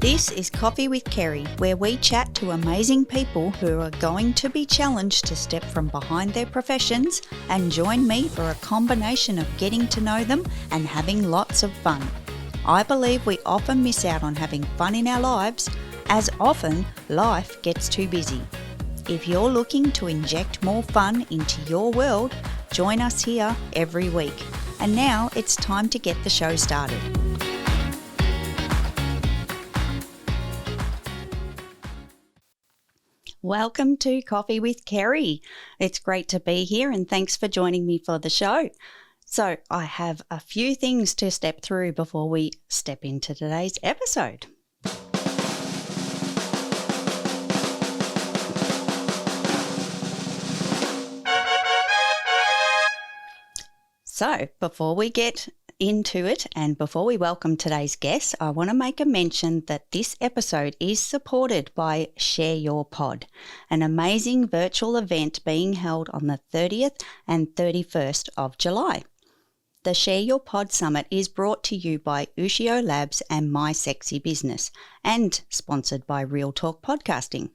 This is Coffee with Kerry, where we chat to amazing people who are going to be challenged to step from behind their professions and join me for a combination of getting to know them and having lots of fun. I believe we often miss out on having fun in our lives, as often life gets too busy. If you're looking to inject more fun into your world, join us here every week. And now it's time to get the show started. Welcome to Coffee with Kerry. It's great to be here and thanks for joining me for the show. So I have a few things to step through before we step into today's episode. So before we get into it and before we welcome today's guest, I want to make a mention that this episode is supported by Share Your Pod, an amazing virtual event being held on the 30th and 31st of July. The Share Your Pod Summit is brought to you by Ushio Labs and My Sexy Business and sponsored by Real Talk Podcasting.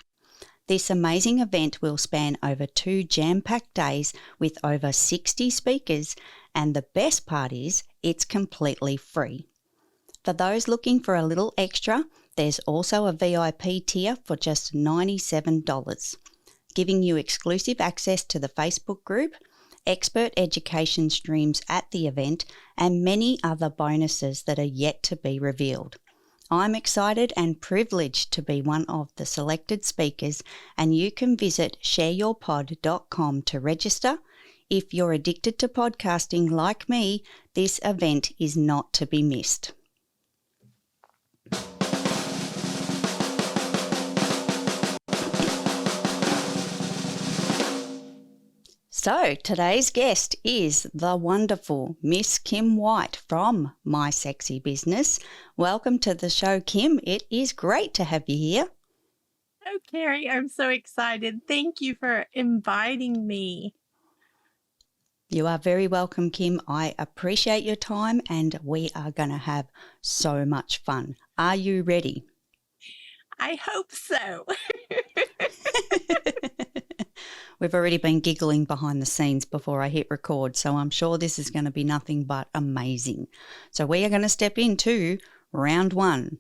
This amazing event will span over 2 jam-packed days with over 60 speakers, and the best part is it's completely free. For those looking for a little extra, there's also a VIP tier for just $97, giving you exclusive access to the Facebook group, expert education streams at the event, and many other bonuses that are yet to be revealed. I'm excited and privileged to be one of the selected speakers, and you can visit shareyourpod.com to register. If you're addicted to podcasting like me, this event is not to be missed. So today's guest is the wonderful Miss Kim White from My Sexy Business. Welcome to the show, Kim. It is great to have you here. Oh, Kerry, I'm so excited. Thank you for inviting me. You are very welcome, Kim. I appreciate your time and we are going to have so much fun. Are you ready? I hope so. We've already been giggling behind the scenes before I hit record, so I'm sure this is going to be nothing but amazing. So we are going to step into round 1.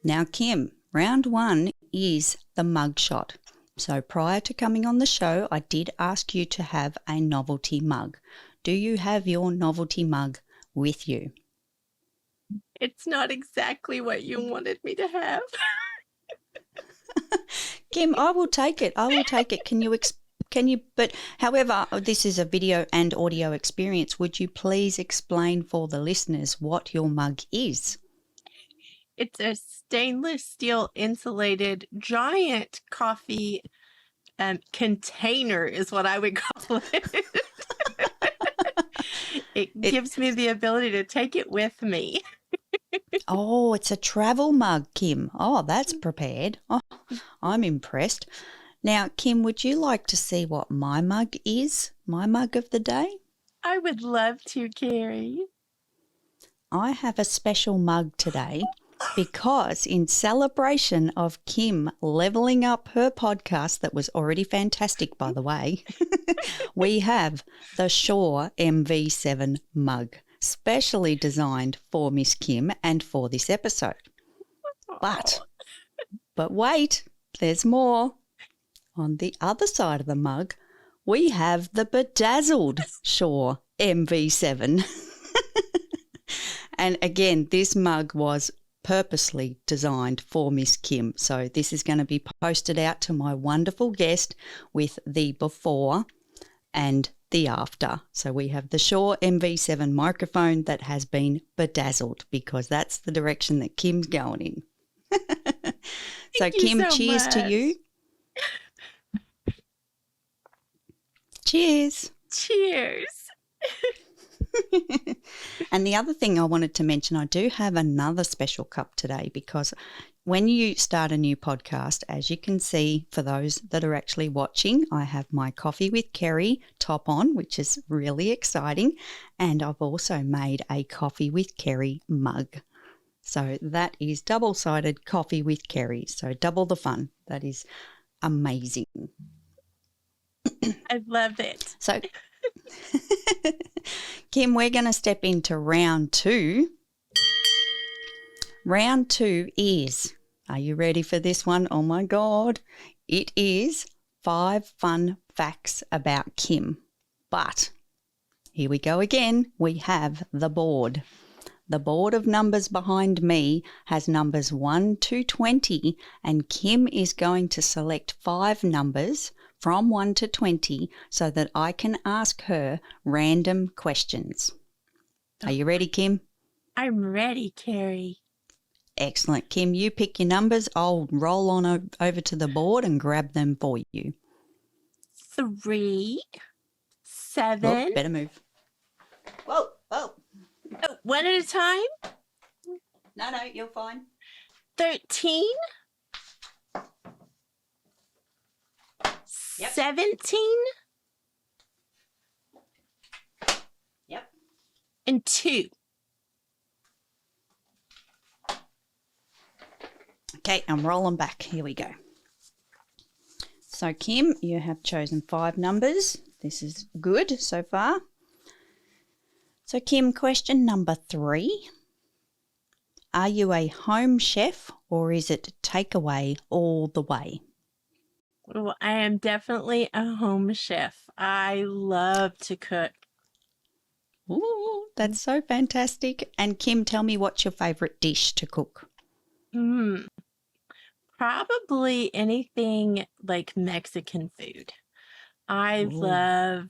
Now, Kim, round 1 is the mug shot. So prior to coming on the show, I did ask you to have a novelty mug. Do you have your novelty mug with you? It's not exactly what you wanted me to have. Kim, I will take it. But however, this is a video and audio experience. Would you please explain for the listeners what your mug is? It's a stainless steel insulated giant coffee container is what I would call it. It gives me the ability to take it with me. Oh, it's a travel mug, Kim. Oh, that's prepared. Oh, I'm impressed. Now, Kim, would you like to see what my mug is? My mug of the day? I would love to, Kerry. I have a special mug today because in celebration of Kim leveling up her podcast that was already fantastic, by the way, we have the Shaw MV7 mug, specially designed for Miss Kim and for this episode. But wait, there's more. On the other side of the mug, we have the bedazzled Shaw MV7. And again, this mug was purposely designed for Miss Kim. So this is going to be posted out to my wonderful guest with the before and the after. So we have the Shaw MV7 microphone that has been bedazzled because that's the direction that Kim's going in. So Kim, cheers to you. Cheers. Cheers. And the other thing I wanted to mention, I do have another special cup today because when you start a new podcast, as you can see for those that are actually watching, I have my Coffee with Kerry top on, which is really exciting. And I've also made a Coffee with Kerry mug. So that is double-sided coffee with Kerry. So double the fun. That is amazing. I love it. So, Kim, we're going to step into round 2. Round 2 is, are you ready for this one? Oh my God. It is 5 fun facts about Kim. But here we go again. We have the board. The board of numbers behind me has numbers 1 to 20, and Kim is going to select 5 numbers from 1 to 20 so that I can ask her random questions. Are you ready, Kim? I'm ready, Kerry. Excellent. Kim, you pick your numbers. I'll roll on over to the board and grab them for you. 3, 7. Oh, better move. Whoa. Oh, one at a time. No, you're fine. 13. Yep. 17. Yep. And 2. Okay, I'm rolling back. Here we go. So, Kim, you have chosen 5 numbers. This is good so far. So, Kim, question number 3. Are you a home chef or is it takeaway all the way? Well, I am definitely a home chef. I love to cook. Ooh, that's so fantastic. And Kim, tell me, what's your favourite dish to cook? Probably anything like Mexican food. I love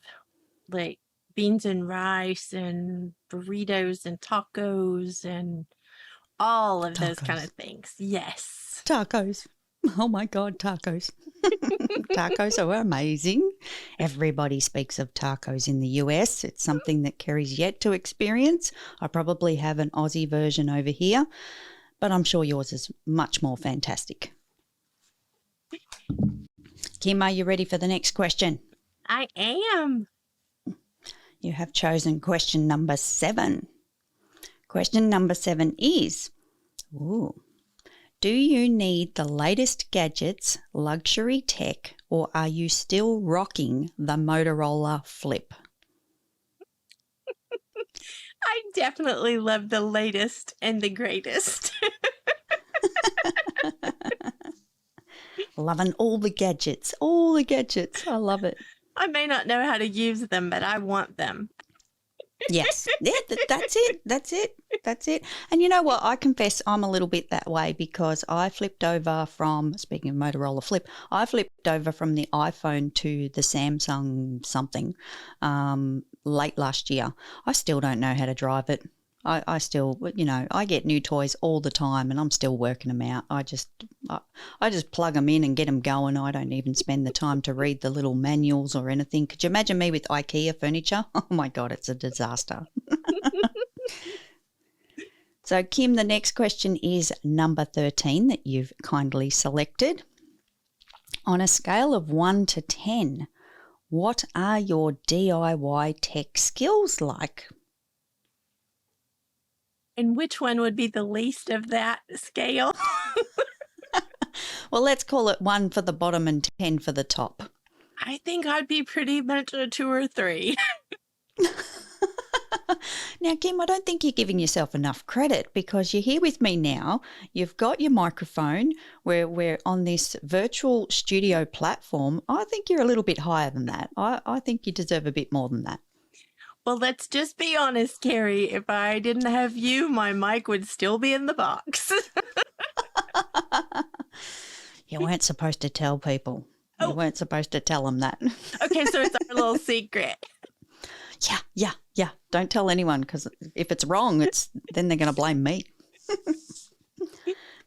like beans and rice and burritos and tacos and all of those kind of things. Yes. Tacos. Oh my God, tacos. Tacos are amazing. Everybody speaks of tacos in the US. It's something that Kerry's yet to experience. I probably have an Aussie version over here, but I'm sure yours is much more fantastic. Kim, are you ready for the next question? I am. You have chosen question number 7. Question number 7 is, do you need the latest gadgets, luxury tech, or are you still rocking the Motorola Flip? I definitely love the latest and the greatest. Loving all the gadgets. I love it. I may not know how to use them, but I want them. Yes. Yeah, that's it. And you know what? I confess I'm a little bit that way because I flipped over from, speaking of Motorola Flip, I flipped over from the iPhone to the Samsung something late last year. I still don't know how to drive it. I still, I get new toys all the time and I'm still working them out. I just plug them in and get them going. I don't even spend the time to read the little manuals or anything. Could you imagine me with IKEA furniture? Oh my God, it's a disaster. So, Kim, the next question is number 13 that you've kindly selected. On a scale of 1 to 10, what are your DIY tech skills like? And which one would be the least of that scale? Well, let's call it 1 for the bottom and 10 for the top. I think I'd be pretty much a 2 or 3. Now, Kim, I don't think you're giving yourself enough credit because you're here with me now. You've got your microphone. We're on this virtual studio platform. I think you're a little bit higher than that. I think you deserve a bit more than that. Well, let's just be honest, Kerry. If I didn't have you, my mic would still be in the box. You weren't supposed to tell people. You weren't supposed to tell them that. Okay, so it's our little secret. Yeah. Don't tell anyone because if it's wrong, then they're going to blame me.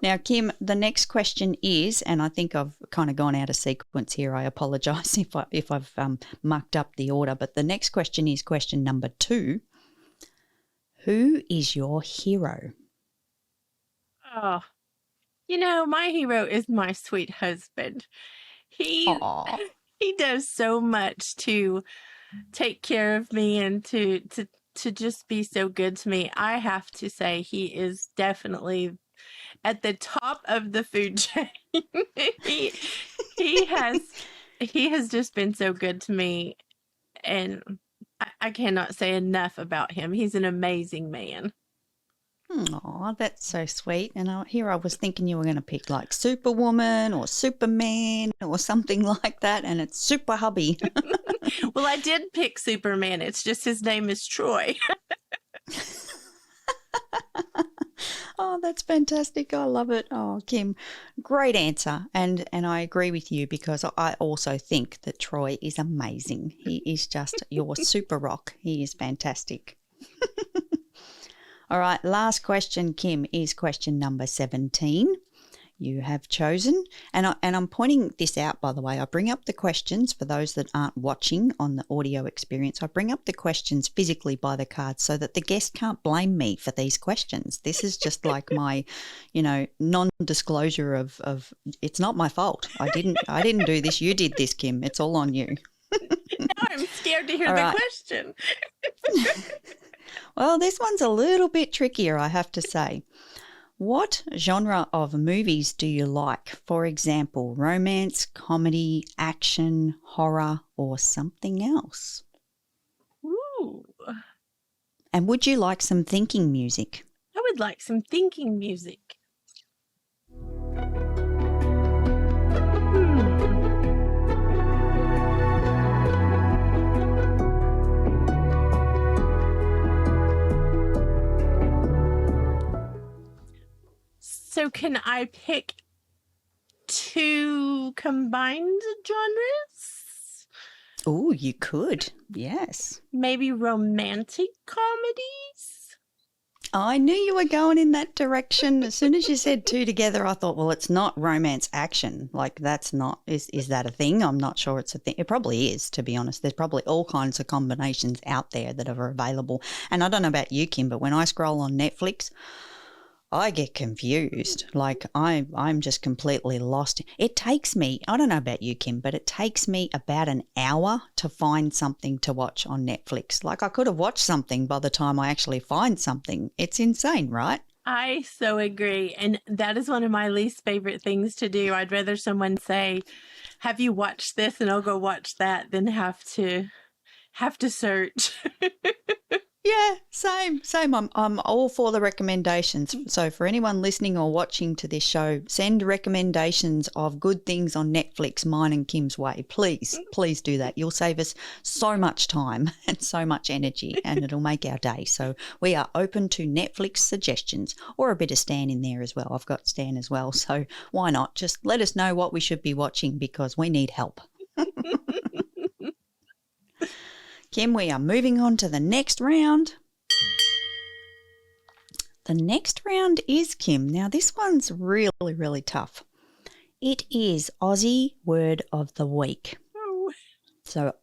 Now, Kim, the next question is, and I think I've kind of gone out of sequence here. I apologise if I've mucked up the order, but the next question is question number 2. Who is your hero? Oh, my hero is my sweet husband. He does so much to take care of me and to to just be so good to me, I have to say he is definitely at the top of the food chain. he he has just been so good to me, and I cannot say enough about him. He's an amazing man. Oh, that's so sweet. And here I was thinking you were going to pick like Superwoman or Superman or something like that, and it's Super Hubby. Well, I did pick Superman. It's just his name is Troy. Oh, that's fantastic. I love it. Oh, Kim, great answer. And I agree with you because I also think that Troy is amazing. He is just your super rock. He is fantastic. All right, last question, Kim, is question number 17. You have chosen, and I'm pointing this out, by the way. I bring up the questions for those that aren't watching on the audio experience. I bring up the questions physically by the cards so that the guest can't blame me for these questions. This is just like my, non-disclosure of it's not my fault. I didn't do this. You did this, Kim. It's all on you. Now I'm scared to hear the question. Well, this one's a little bit trickier, I have to say. What genre of movies do you like? For example, romance, comedy, action, horror, or something else? Ooh. And would you like some thinking music? I would like some thinking music. So can I pick two combined genres? Oh, you could. Yes. Maybe romantic comedies? I knew you were going in that direction. As soon as you said two together, I thought, well, it's not romance action. Like that's not, is that a thing? I'm not sure it's a thing. It probably is, to be honest. There's probably all kinds of combinations out there that are available. And I don't know about you, Kim, but when I scroll on Netflix, I get confused. Like I'm just completely lost. It takes me, I don't know about you, Kim, but it takes me about an hour to find something to watch on Netflix. Like I could have watched something by the time I actually find something. It's insane, right? I so agree. And that is one of my least favorite things to do. I'd rather someone say, have you watched this? And I'll go watch that than have to search. Yeah, same. I'm all for the recommendations. So for anyone listening or watching to this show, send recommendations of good things on Netflix, mine and Kim's way. Please do that. You'll save us so much time and so much energy, and it'll make our day. So we are open to Netflix suggestions, or a bit of Stan in there as well. I've got Stan as well. So why not? Just let us know what we should be watching because we need help. Kim, we are moving on to the next round. The next round is, Kim. Now, this one's really, really tough. It is Aussie Word of the Week. Oh. So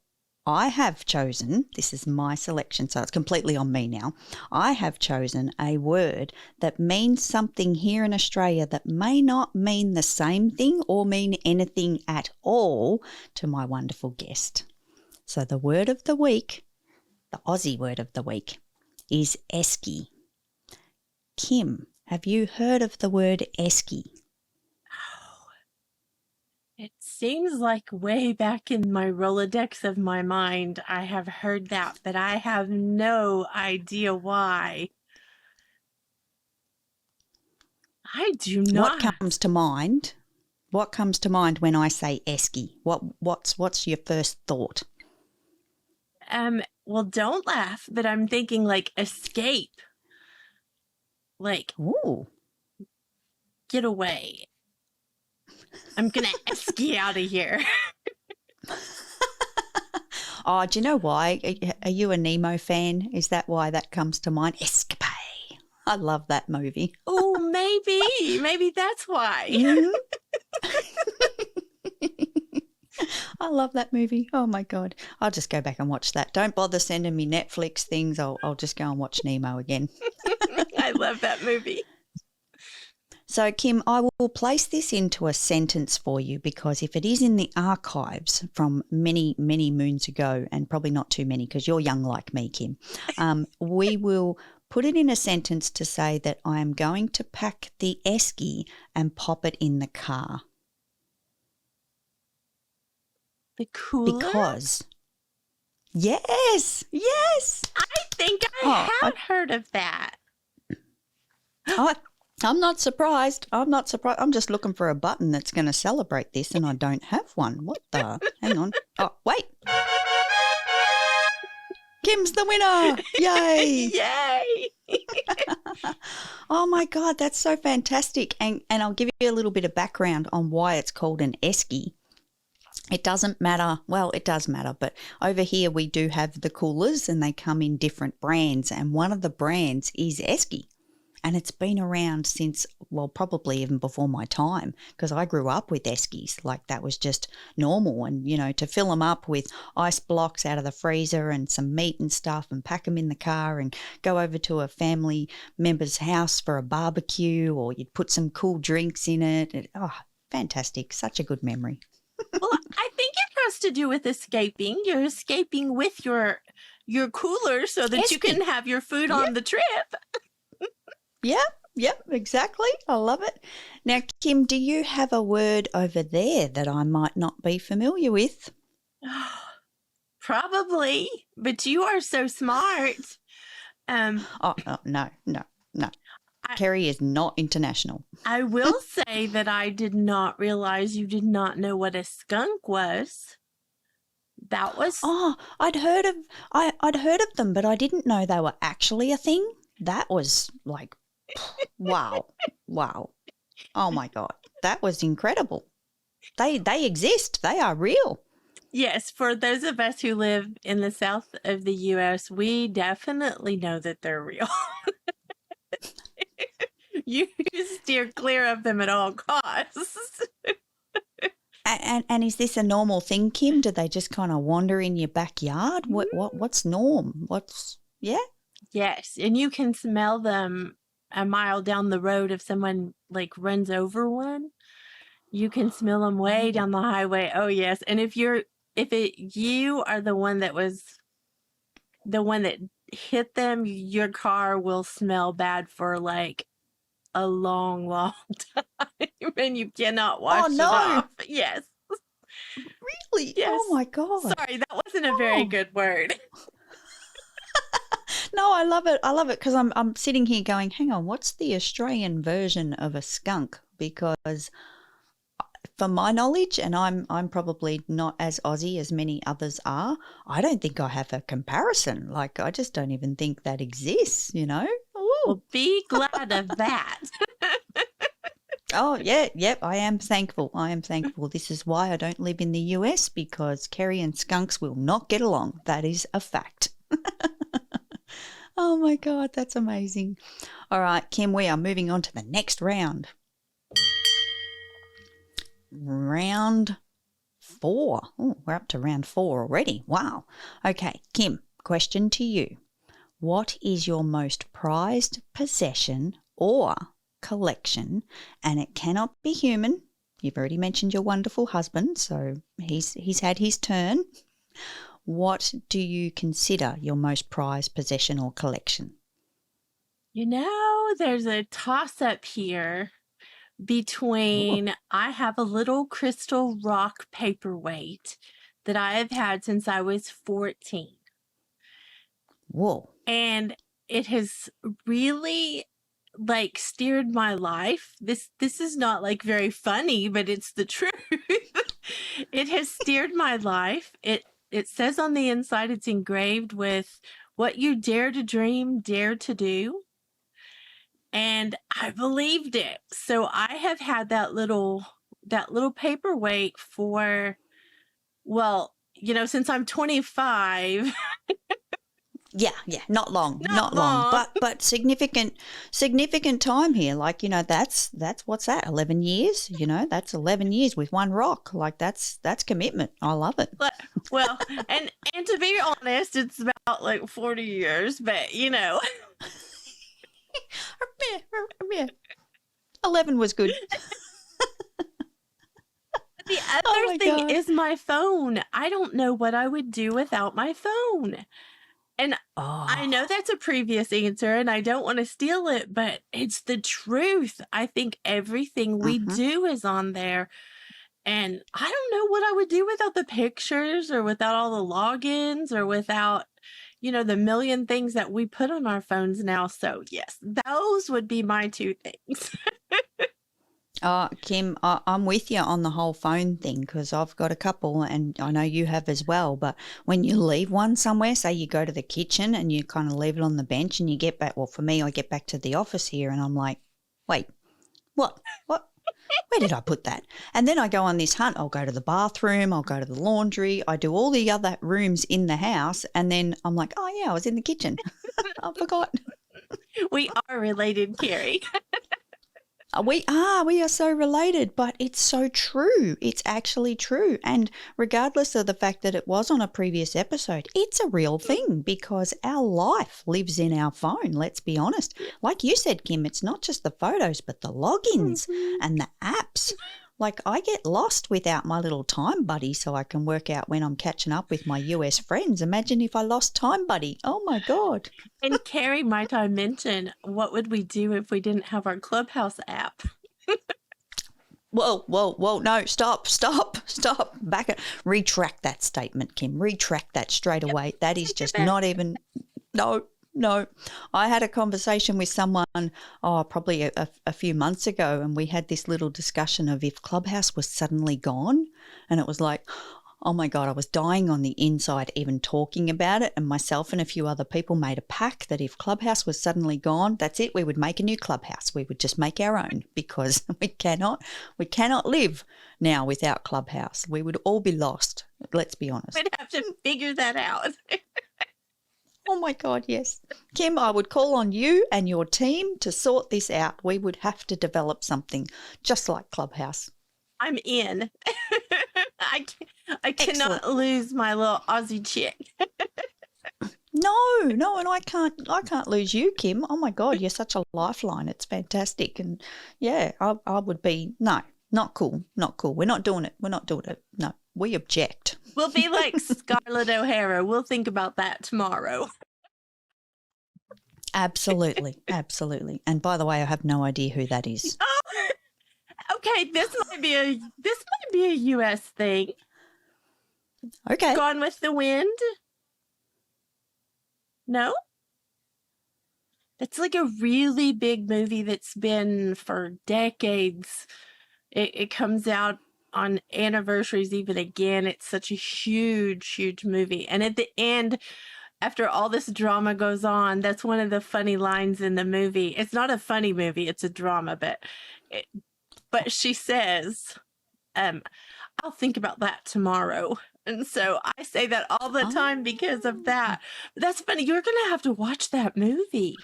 I have chosen, this is my selection, so it's completely on me now. I have chosen a word that means something here in Australia that may not mean the same thing or mean anything at all to my wonderful guest. So the word of the week, the Aussie word of the week, is esky. Kim, have you heard of the word esky? Oh, it seems like way back in my Rolodex of my mind, I have heard that, but I have no idea why. I do not. What comes to mind? What comes to mind when I say esky? What's your first thought? Well, don't laugh, but I'm thinking like escape. Like, ooh, get away. I'm going to esky out of here. Oh, do you know why? Are you a Nemo fan? Is that why that comes to mind? Escape. I love that movie. Oh, maybe that's why. Mm-hmm. I love that movie. Oh my God. I'll just go back and watch that. Don't bother sending me Netflix things. I'll just go and watch Nemo again. I love that movie. So, Kim, I will place this into a sentence for you because if it is in the archives from many, many moons ago, and probably not too many because you're young like me, Kim, we will put it in a sentence to say that I am going to pack the esky and pop it in the car. The cooler? Because, yes. I think I have heard of that. I'm not surprised. I'm just looking for a button that's going to celebrate this, and I don't have one. What the? Hang on. Oh, wait. Kim's the winner. Yay. Yay. Oh, my God. That's so fantastic. And I'll give you a little bit of background on why it's called an esky. It doesn't matter. Well, it does matter, but over here we do have the coolers and they come in different brands, and one of the brands is esky. And it's been around since, well, probably even before my time because I grew up with eskies. Like that was just normal. And, you know, to fill them up with ice blocks out of the freezer and some meat and stuff and pack them in the car and go over to a family member's house for a barbecue, or you'd put some cool drinks in it. Oh, fantastic. Such a good memory. Well, I think it has to do with escaping. You're escaping with your cooler so that you can have your food on the trip. Yep, exactly. I love it. Now, Kim, do you have a word over there that I might not be familiar with? Probably, but you are so smart. No. Kerry is not international. I will say that I did not realize you did not know what a skunk was. That was... Oh, I'd heard of them, but I didn't know they were actually a thing. That was like, wow. Oh my God, that was incredible. They exist. They are real. Yes, for those of us who live in the south of the U.S., we definitely know that they're real. You steer clear of them at all costs. And is this a normal thing, Kim? Do they just kind of wander in your backyard? What's norm? Yes, and you can smell them a mile down the road if someone like runs over one. You can smell them way down the highway. Oh yes, and if you are the one that hit them, your car will smell bad for like a long time, and you cannot wash it off. Yes. Really? Yes. Oh my God. Sorry, that wasn't a very good word. No, I love it. I love it because I'm sitting here going, hang on, what's the Australian version of a skunk? Because from my knowledge, and I'm probably not as Aussie as many others are, I don't think I have a comparison. Like, I just don't even think that exists, you know? Ooh. Well, be glad of that. Oh, yeah, yep, I am thankful. This is why I don't live in the US, because Kerry and skunks will not get along. That is a fact. Oh, my God, that's amazing. All right, Kim, we are moving on to the next round. Round 4. Oh, we're up to round 4 already. Wow. Okay, Kim, question to you. What is your most prized possession or collection? And it cannot be human. You've already mentioned your wonderful husband, so he's had his turn. What do you consider your most prized possession or collection? You know, there's a toss-up here between I have a little crystal rock paperweight that I have had since I was 14. Whoa. And it has really like steered my life. This is not like very funny, but it's the truth. It has steered my life. It says on the inside, it's engraved with what you dare to dream, dare to do. And I believed it. So I have had that little paperweight for, well, you know, since I'm 25. Yeah, not long, but significant time here. Like, you know, that's what's that? 11 years. You know, that's 11 years with one rock. Like that's commitment. I love it. Well, and to be honest, it's about like 40 years, but you know. 11 was good. The Oh other my thing God. is my phone. I don't know what I would do without my phone. And I know Oh, that's a previous answer and I don't want to steal it, but it's the truth. I think everything we mhm. do is on there. And I don't know what I would do without the pictures or without all the logins or without, the million things that we put on our phones now. So, yes, those would be my two things. Kim, I'm with you on the whole phone thing because I've got a couple and I know you have as well. But when you leave one somewhere, say you go to the kitchen and you kind of leave it on the bench and you get back, well, for me, I get back to the office here and I'm like, wait, what? What? Where did I put that? And then I go on this hunt. I'll go to the bathroom, I'll go to the laundry, I do all the other rooms in the house. And then I'm like, oh, yeah, I was in the kitchen. I forgot. We are related, Kerry. We are so related, but it's so true. It's actually true. And regardless of the fact that it was on a previous episode, it's a real thing because our life lives in our phone, let's be honest. Like you said, Kim, it's not just the photos, but the logins and the apps. Like I get lost without my little Time Buddy so I can work out when I'm catching up with my US friends. Imagine if I lost Time Buddy. Oh my God. And Carrie, might I mention, what would we do if we didn't have our Clubhouse app? Whoa, no, stop. Back it. Retract that statement, Kim. Retract that straight away. That is just not even, no. I had a conversation with someone, probably a few months ago, and we had this little discussion of if Clubhouse was suddenly gone. And it was like, oh my God, I was dying on the inside even talking about it. And myself and a few other people made a pact that if Clubhouse was suddenly gone, that's it. We would make a new Clubhouse. We would just make our own because we cannot live now without Clubhouse. We would all be lost. Let's be honest. We'd have to figure that out. Oh my God, yes. Kim, I would call on you and your team to sort this out. We would have to develop something just like Clubhouse. I'm in. I cannot lose my little Aussie chick. No, and I can't lose you, Kim. Oh my God, you're such a lifeline. It's fantastic. And yeah, I would be, no, not cool. We're not doing it. No, we object. We'll be like Scarlett O'Hara. We'll think about that tomorrow. Absolutely. And by the way, I have no idea who that is. Oh, okay. This might be a US thing. Okay. Gone with the Wind? No? It's like a really big movie that's been for decades. It comes out on anniversaries even again. It's such a huge movie. And at the end, after all this drama goes on, that's one of the funny lines in the movie. It's not a funny movie, it's a drama, but she says, I'll think about that tomorrow. And so I say that all the time because of that. That's funny. You're going to have to watch that movie.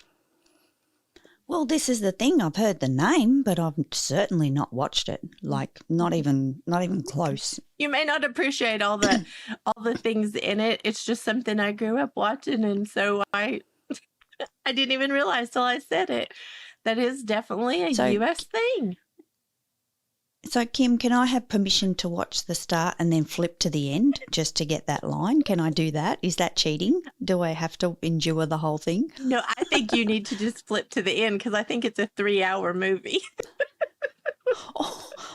Well, this is the thing. I've heard the name, but I've certainly not watched it. Like not even close. You may not appreciate all the things in it. It's just something I grew up watching, and so I didn't even realize till I said it. That is definitely a US thing. So, Kim, can I have permission to watch the start and then flip to the end just to get that line? Can I do that? Is that cheating? Do I have to endure the whole thing? No, I think you need to just flip to the end because I think it's a 3-hour movie.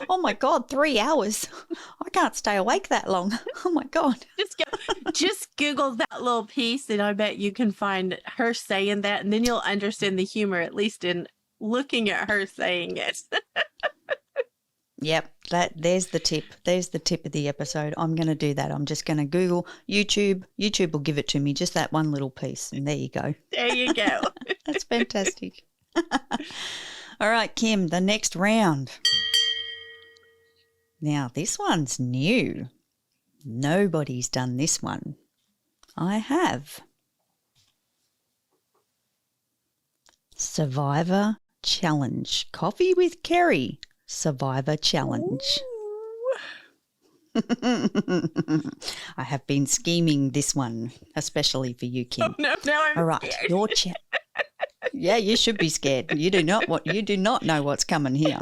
Oh my God, 3 hours. I can't stay awake that long. Oh my God. Just Google that little piece and I bet you can find her saying that and then you'll understand the humor, at least in looking at her saying it. Yep, there's the tip. There's the tip of the episode. I'm going to do that. I'm just going to Google YouTube. YouTube will give it to me, just that one little piece. And there you go. There you go. That's fantastic. All right, Kim, the next round. Now, this one's new. Nobody's done this one. I have. Survivor Challenge. Coffee with Kerry. Survivor Challenge. I have been scheming this one, especially for you, Kim. Oh, no, now I'm all right, scared. Yeah, you should be scared. You do not know what's coming here.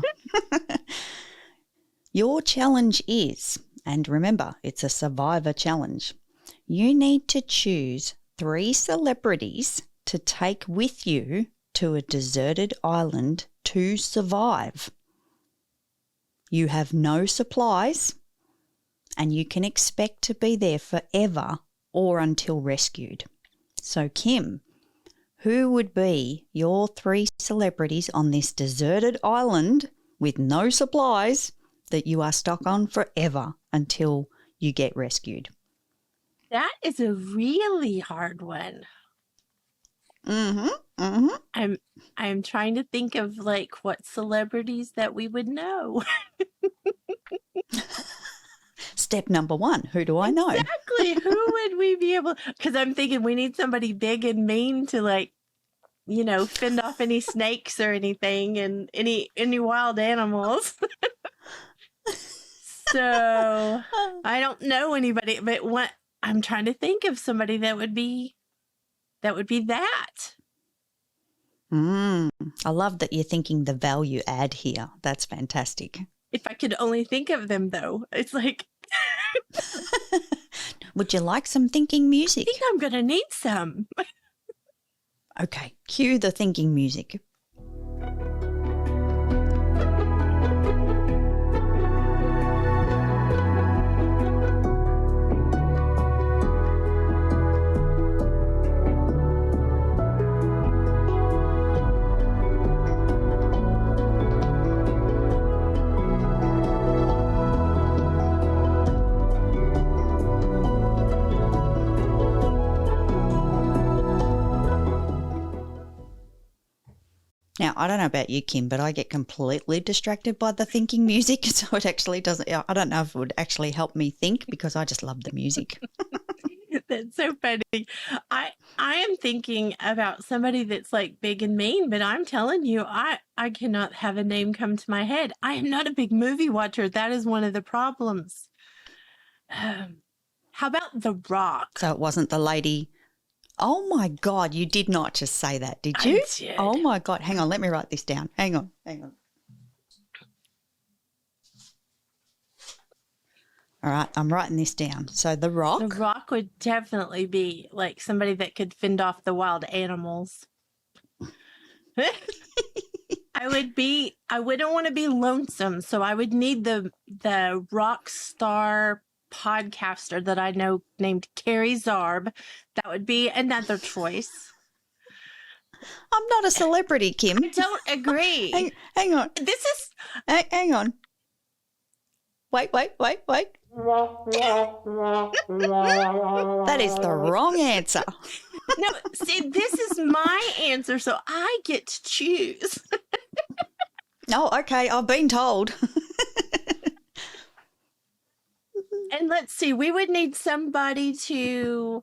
Your challenge is, and remember, it's a survivor challenge. You need to choose 3 celebrities to take with you to a deserted island to survive. You have no supplies and you can expect to be there forever or until rescued. So, Kim, who would be your 3 celebrities on this deserted island with no supplies that you are stuck on forever until you get rescued? That is a really hard one. I'm trying to think of like what celebrities that we would know. Step number 1, who do I know? Exactly. Who would we be able? Because I'm thinking we need somebody big and mean to like, fend off any snakes or anything and any wild animals. So I don't know anybody, but what I'm trying to think of somebody that would be that. I love that you're thinking the value add here. That's fantastic. If I could only think of them, though, it's like. Would you like some thinking music? I think I'm going to need some. Okay, cue the thinking music. Now, I don't know about you, Kim, but I get completely distracted by the thinking music. So it actually doesn't, I don't know if it would actually help me think because I just love the music. That's so funny. I am thinking about somebody that's like big and mean, but I'm telling you, I cannot have a name come to my head. I am not a big movie watcher. That is one of the problems. How about The Rock? So it wasn't the lady. Oh my God, you did not just say that, did you? I did. Oh my God, hang on, let me write this down. Hang on. All right, I'm writing this down. So The Rock. The Rock would definitely be like somebody that could fend off the wild animals. I wouldn't want to be lonesome, so I would need the rock star podcaster that I know named Kerry Zarb. That would be another choice. I'm not a celebrity, Kim. I don't agree. Hang on. This is... Hang on. Wait. That is the wrong answer. No, see, this is my answer, so I get to choose. Oh, okay. I've been told. And let's see, we would need somebody who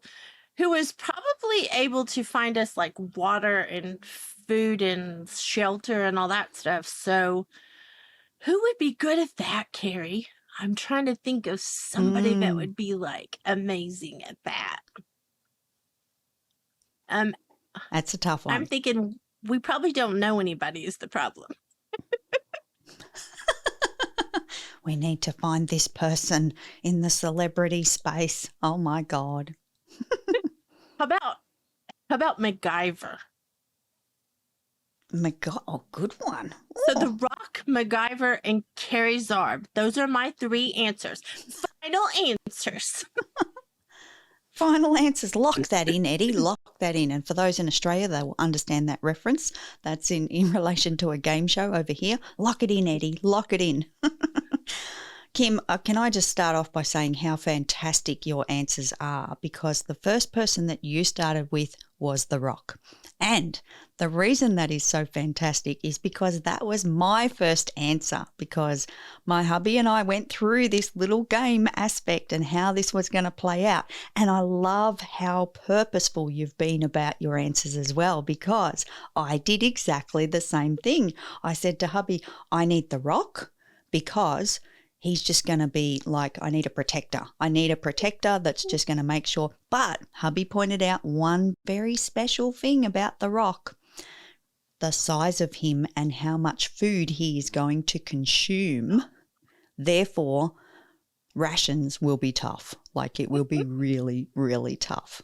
is probably able to find us like water and food and shelter and all that stuff. So who would be good at that, Kerry? I'm trying to think of somebody that would be like amazing at that. That's a tough one. I'm thinking we probably don't know anybody is the problem. We need to find this person in the celebrity space. Oh my God. How about MacGyver? Oh, good one. So The Rock, MacGyver, and Kerry Zarb. Those are my 3 answers. Final answers. Final answers. Lock that in, Eddie. Lock that in. And for those in Australia, they will understand that reference. That's in relation to a game show over here. Lock it in, Eddie. Lock it in. Kim, can I just start off by saying how fantastic your answers are? Because the first person that you started with was The Rock. And the reason that is so fantastic is because that was my first answer, because my hubby and I went through this little game aspect and how this was going to play out. And I love how purposeful you've been about your answers as well, because I did exactly the same thing. I said to hubby, I need The Rock because he's just going to be like, I need a protector. I need a protector that's just going to make sure. But hubby pointed out one very special thing about The Rock. the size of him and how much food he is going to consume. Therefore, rations will be tough. Like, it will be really, really tough.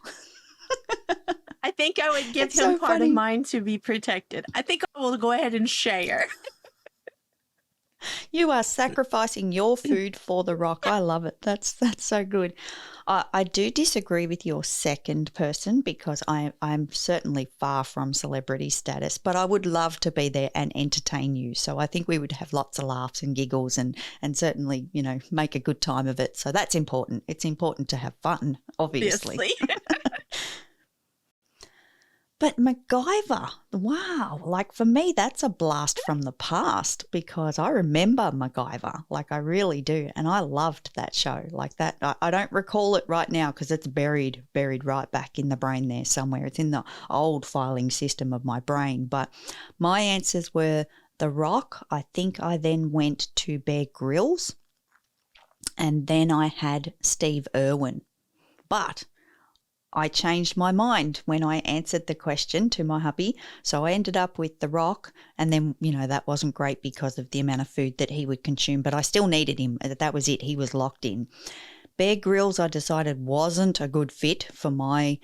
I think I would give It's him so part funny. of mine to be protected. I think I will go ahead and share. You are sacrificing your food for the rock. I love it. That's so good. I do disagree with your second person because I'm certainly far from celebrity status, but I would love to be there and entertain you. So I think we would have lots of laughs and giggles and certainly, make a good time of it. So that's important. It's important to have fun, obviously. But MacGyver, wow, like for me, that's a blast from the past because I remember MacGyver, like I really do. And I loved that show like that. I don't recall it right now because it's buried right back in the brain there somewhere. It's in the old filing system of my brain. But my answers were The Rock. I think I then went to Bear Grylls and then I had Steve Irwin. But I changed my mind when I answered the question to my hubby. So I ended up with The Rock, and then, that wasn't great because of the amount of food that he would consume, but I still needed him. That was it. He was locked in. Bear Grylls, I decided, wasn't a good fit for my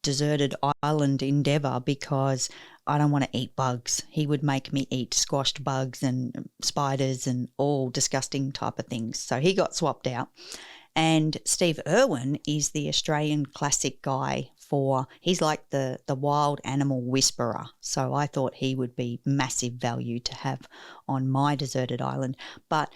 deserted island endeavour because I don't want to eat bugs. He would make me eat squashed bugs and spiders and all disgusting type of things. So he got swapped out. And Steve Irwin is the Australian classic guy he's like the wild animal whisperer. So I thought he would be massive value to have on my deserted island. But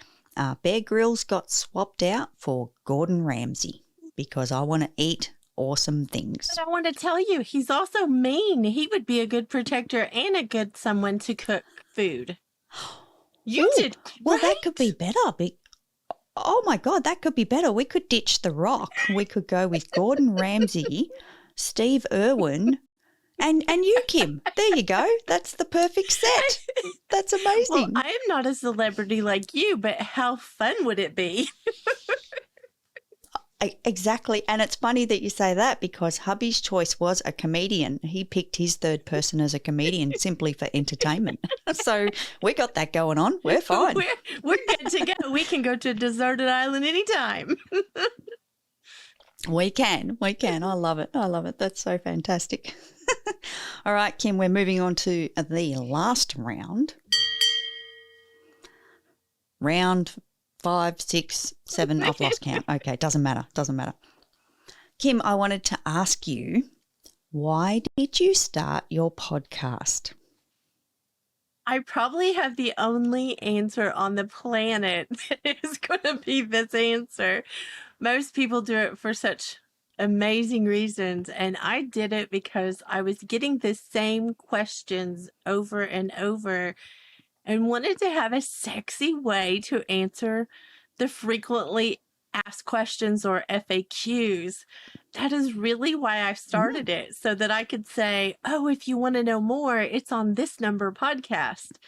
Bear Grylls got swapped out for Gordon Ramsay because I want to eat awesome things. But I want to tell you, he's also mean. He would be a good protector and a good someone to cook food. You did great. Well, that could be better. Oh my God, that could be better. We could ditch The Rock. We could go with Gordon Ramsay, Steve Irwin, and you, Kim. There you go. That's the perfect set. That's amazing. Well, I am not a celebrity like you, but how fun would it be? Exactly. And it's funny that you say that because hubby's choice was a comedian. He picked his third person as a comedian simply for entertainment. So we got that going on. We're fine. We're good to go. We can go to a deserted island anytime. We can. I love it. That's so fantastic. All right, Kim, we're moving on to the last round. Round 5, 6, 7, I've lost count. Okay, doesn't matter. Kim, I wanted to ask you, why did you start your podcast? I probably have the only answer on the planet that is going to be this answer. Most people do it for such amazing reasons, and I did it because I was getting the same questions over and over and wanted to have a sexy way to answer the frequently asked questions or FAQs. That is really why I started it, so that I could say, oh, if you want to know more, it's on this number podcast.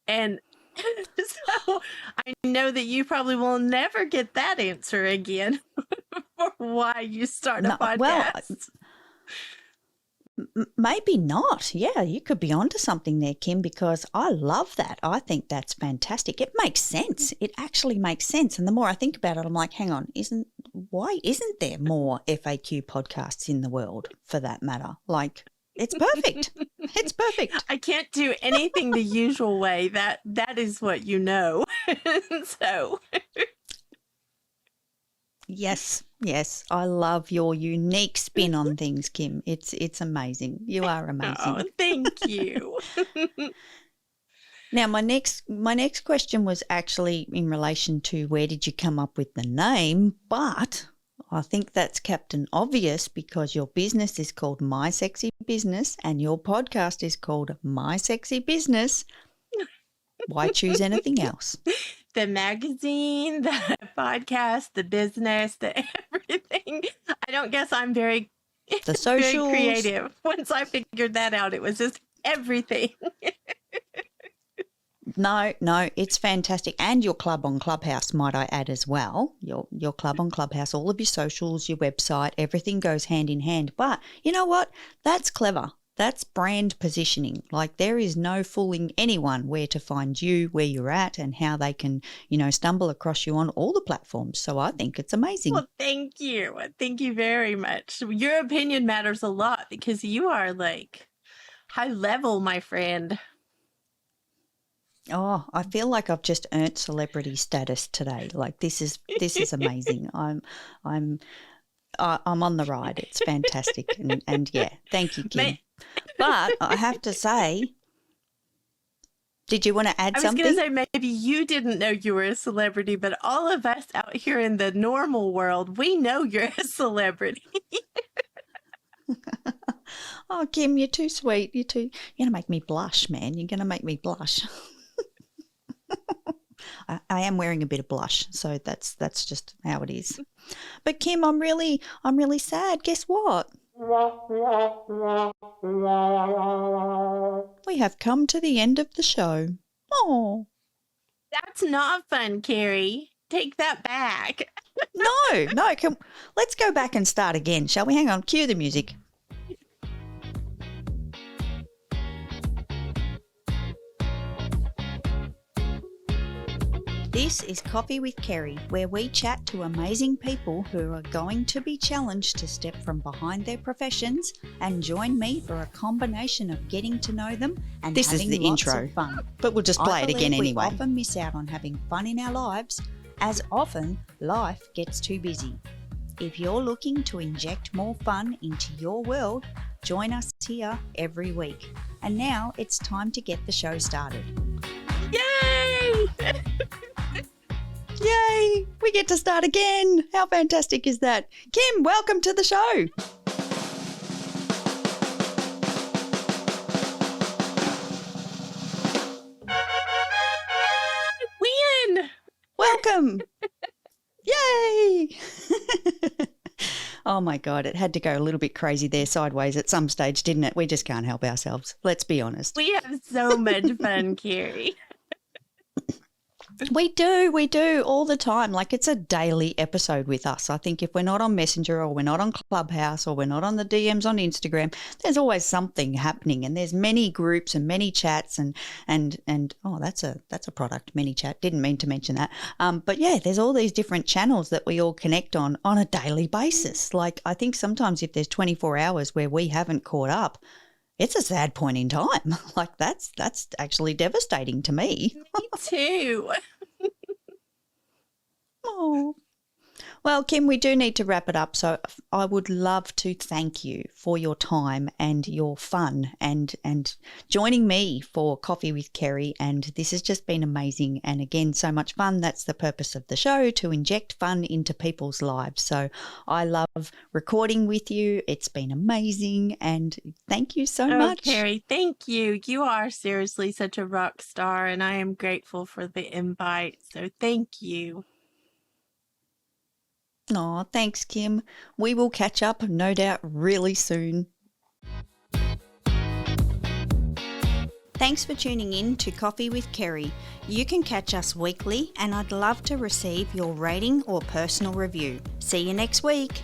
And so I know that you probably will never get that answer again for why you start a podcast. Well, maybe not. Yeah, you could be onto something there, Kim, because I love that. I think that's fantastic. It makes sense. It actually makes sense. And the more I think about it, I'm like, hang on, why isn't there more FAQ podcasts in the world for that matter? Like, it's perfect. It's perfect. I can't do anything the usual way. That is what you know. So Yes. I love your unique spin on things, Kim. It's amazing. You are amazing. Oh, thank you. Now, my next question was actually in relation to where did you come up with the name, but I think that's Captain Obvious because your business is called My Sexy Business and your podcast is called My Sexy Business. Why choose anything else? The magazine, the podcast, the business, the everything. I don't guess I'm very creative. Once I figured that out, it was just everything. No, it's fantastic. And your club on Clubhouse, might I add as well. Your club on Clubhouse, all of your socials, your website, everything goes hand in hand. But you know what? That's clever. That's brand positioning. Like there is no fooling anyone where to find you, where you're at, and how they can, stumble across you on all the platforms. So I think it's amazing. Well, thank you. Thank you very much. Your opinion matters a lot because you are like high level, my friend. Oh, I feel like I've just earned celebrity status today. Like this is amazing. I'm on the ride. It's fantastic, and yeah, thank you, Kim. But I have to say, did you want to add something? I was going to say maybe you didn't know you were a celebrity, but all of us out here in the normal world, we know you're a celebrity. Oh, Kim, you're too sweet. You're going to make me blush, man. You're going to make me blush. I am wearing a bit of blush, so that's just how it is. But Kim, I'm really sad. Guess what? We have come to the end of the show. Oh, that's not fun, Kerry. Take that back. No. Let's go back and start again, shall we? Hang on, cue the music. This is Coffee with Kerry, where we chat to amazing people who are going to be challenged to step from behind their professions and join me for a combination of getting to know them and This is having the lots intro, of fun. but we'll just play it again anyway. We often miss out on having fun in our lives, as often life gets too busy. If you're looking to inject more fun into your world, join us here every week. And now it's time to get the show started. Yay! Yay! We get to start again. How fantastic is that? Kim, welcome to the show. Win! Welcome. Yay! Oh my God, it had to go a little bit crazy there sideways at some stage, didn't it? We just can't help ourselves. Let's be honest. We have so much fun, Kerry. We do all the time. Like it's a daily episode with us. I think if we're not on Messenger or we're not on Clubhouse or we're not on the DMs on Instagram, there's always something happening, and there's many groups and many chats and oh, that's a product, ManyChat. Didn't mean to mention that. But yeah, there's all these different channels that we all connect on a daily basis. Like I think sometimes if there's 24 hours where we haven't caught up, it's a sad point in time. Like that's actually devastating to me. Me too. Oh. Well, Kim, we do need to wrap it up. So I would love to thank you for your time and your fun and joining me for Coffee with Kerry. And this has just been amazing. And again, so much fun. That's the purpose of the show, to inject fun into people's lives. So I love recording with you. It's been amazing. And thank you so much. Kerry, thank you. You are seriously such a rock star, and I am grateful for the invite. So thank you. Oh, thanks, Kim. We will catch up, no doubt, really soon. Thanks for tuning in to Coffee with Kerry. You can catch us weekly, and I'd love to receive your rating or personal review. See you next week.